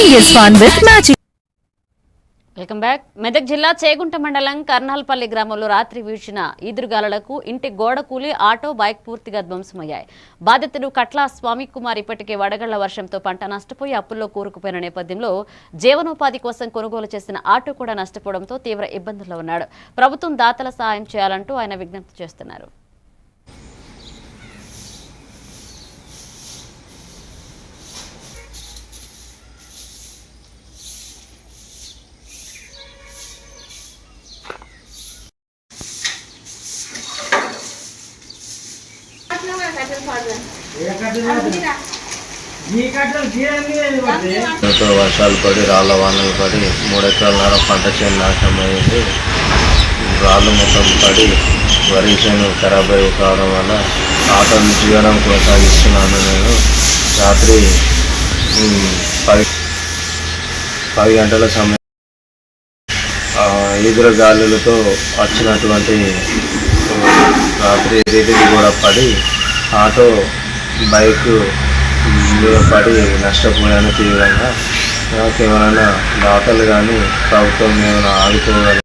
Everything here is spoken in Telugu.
20 years fun with Magic. Welcome back. Medak జిల్లా చేగుంట మండలం కర్నాల్పల్లి గ్రామంలో రాత్రి వీచిన ఈదురుగాలులకు ఇంటి గోడ కూలి ఆటో బైక్ పూర్తిగా ధ్వంసమయ్యాయి. బాధితుడు కట్ల స్వామి కుమార్ ఇప్పటికే వడగళ్ల వర్షంతో పంట నష్టపోయి అప్పుల్లో కూరుకుపోయిన నేపథ్యంలో జీవనోపాధి కోసం కొనుగోలు చేసిన ఆటో కూడా నష్టపోవడంతో తీవ్ర ఇబ్బందుల్లో ఉన్నాడు. ప్రభుత్వం దాతల సహాయం చేయాలంటూ ఆయన విజ్ఞప్తి చేస్తున్నారు. వర్షాలు పడి రాళ్ళ వానలు పడి 3 ఎకరాల పంట చేను నాశనమైంది. రాళ్ళు మొత్తం పడి వరి చేను ఖరాబ్ అయ్యి కావడం వల్ల ఆటోలు జీవనం కొనసాగిస్తున్నాను. నేను రాత్రి 10 గంటల సమయం ఈదురు గాలులతో వచ్చినటువంటి రాత్రి రేటుకి కూడా పడి ఆటో బైక్ పడి నష్టపోయాను తీవ్రంగా. నాకు ఏమైనా దాతలు కానీ ప్రభుత్వం ఏమైనా ఆదుకోగలరు.